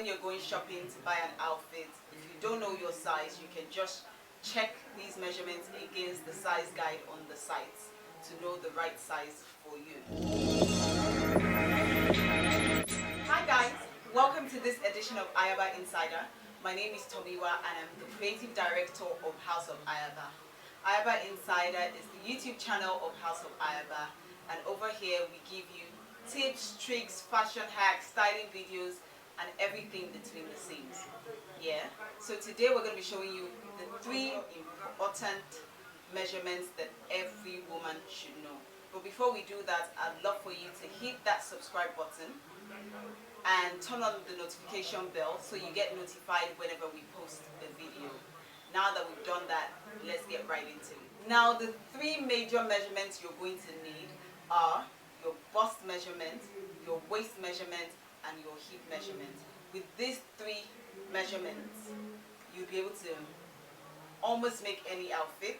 When you're going shopping to buy an outfit, if you don't know your size, you can just check these measurements against the size guide on the sites to know the right size for you. Hi guys, welcome to this edition of AYABA Insider. My name is Tomiwa and I'm the creative director of House of AYABA. AYABA Insider is the YouTube channel of House of AYABA, and over here we give you tips, tricks, fashion hacks, styling videos, and everything between the scenes. Yeah. So today we're going to be showing you the 3 important measurements that every woman should know. But before we do that, I'd love for you to hit that subscribe button and turn on the notification bell so you get notified whenever we post a video. Now that we've done that, let's get right into it. Now, the 3 major measurements you're going to need are your bust measurement, your waist measurement, and your hip measurement. With these 3 measurements, you'll be able to almost make any outfit,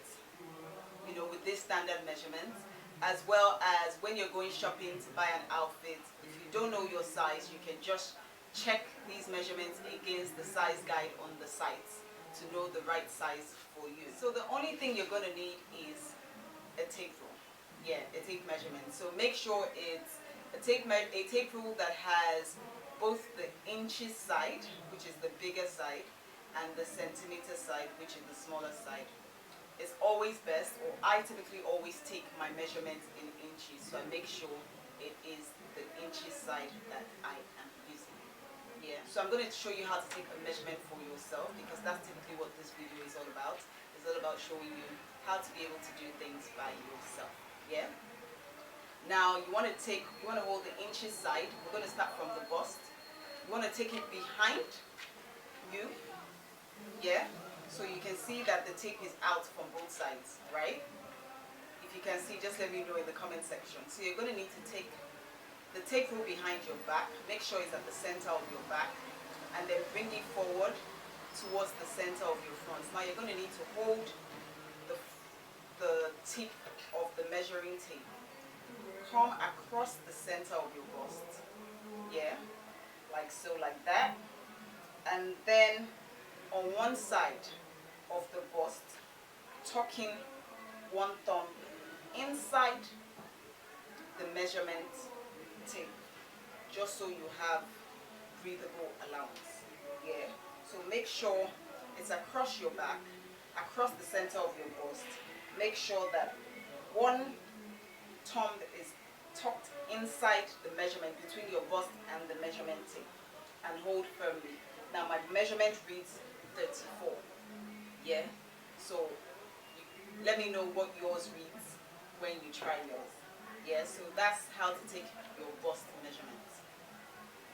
you know, with these standard measurements, as well as when you're going shopping to buy an outfit. If you don't know your size, you can just check these measurements against the size guide on the sites to know the right size for you. So the only thing you're going to need is a tape rule. Yeah, a tape measurement. So make sure it's a tape rule that has both the inches side, which is the bigger side, and the centimeter side, which is the smaller side. It's always best, or I typically always take my measurements in inches, so I make sure it is the inches side that I am using. Yeah, so I'm going to show you how to take a measurement for yourself, because that's typically what this video is all about. It's all about showing you how to be able to do things by yourself. Yeah. Now you want to hold the inches side. We're going to start from the bust. You want to take it behind you. Yeah. So you can see that the tape is out from both sides, right? If you can see, just let me know in the comment section. So you're going to need to take the tape rule behind your back. Make sure it's at the center of your back, and then bring it forward towards the center of your front. Now you're going to need to hold the tip of the measuring tape. Come across the center of your bust. Yeah, like so, like that. And then on one side of the bust, tucking one thumb inside the measurement tape, just so you have breathable allowance. Yeah, so make sure it's across your back, across the center of your bust. Make sure that one thumb is tucked inside the measurement, between your bust and the measurement tape, and hold firmly. Now my measurement reads 34. Yeah, so let me know what yours reads when you try yours. Yeah, so that's how to take your bust measurements.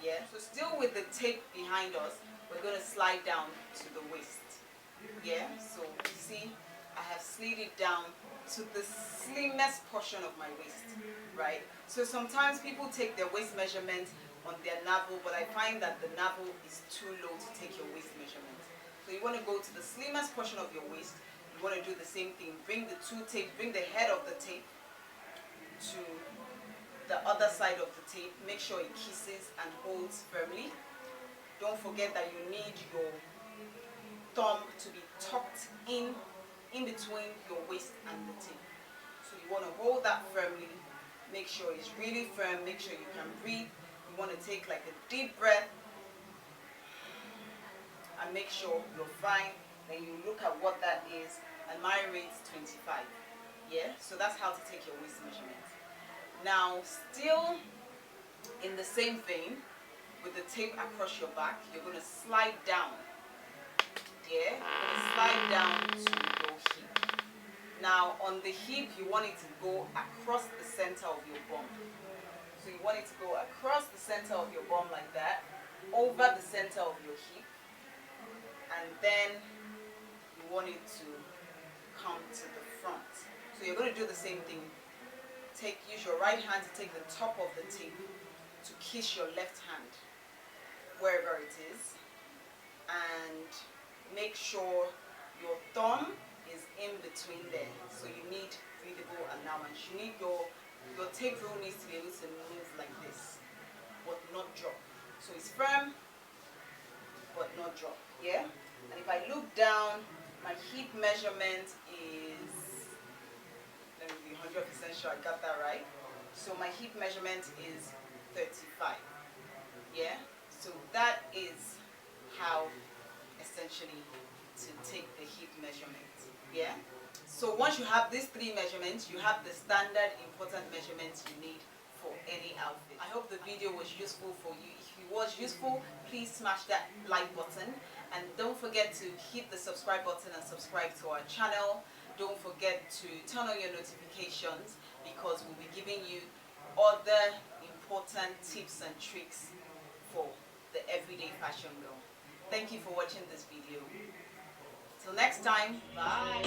Yeah, so still with the tape behind us, we're going to slide down to the waist. Yeah, so you see I have slid it down to the slimmest portion of my waist, right? So sometimes people take their waist measurement on their navel, but I find that the navel is too low to take your waist measurement. So you want to go to the slimmest portion of your waist. You want to do the same thing. Bring the head of the tape to the other side of the tape. Make sure it kisses and holds firmly. Don't forget that you need your thumb to be tucked in between your waist and the tape. So you want to hold that firmly. Make sure it's really firm. Make sure you can breathe. You want to take like a deep breath and make sure you're fine. Then you look at what that is, and my rate's 25. Yeah, so that's how to take your waist measurement. Now, still in the same vein, with the tape across your back, you're going to slide down. Yeah, slide down to your hip. Now on the hip, you want it to go across the center of your bum. So you want it to go across the center of your bum like that, over the center of your hip, and then you want it to come to the front. So you're going to do the same thing. Use your right hand to take the top of the tape to kiss your left hand wherever it is, and make sure your thumb is in between there. So you need breathable allowance. You need your tape rule needs to be able to move like this, but not drop. So it's firm, drop, yeah? And if I look down, my hip measurement is, let me be 100% sure I got that right. So my hip measurement is 35, yeah? So that is how essentially to take the hip measurement, yeah? So once you have these three measurements, you have the standard important measurements you need for any outfit. I hope the video was useful for you. If it was useful, please smash that like button and don't forget to hit the subscribe button and subscribe to our channel. Don't forget to turn on your notifications because we'll be giving you other important tips and tricks for the everyday fashion girl. Thank you for watching this video. Till next time, bye.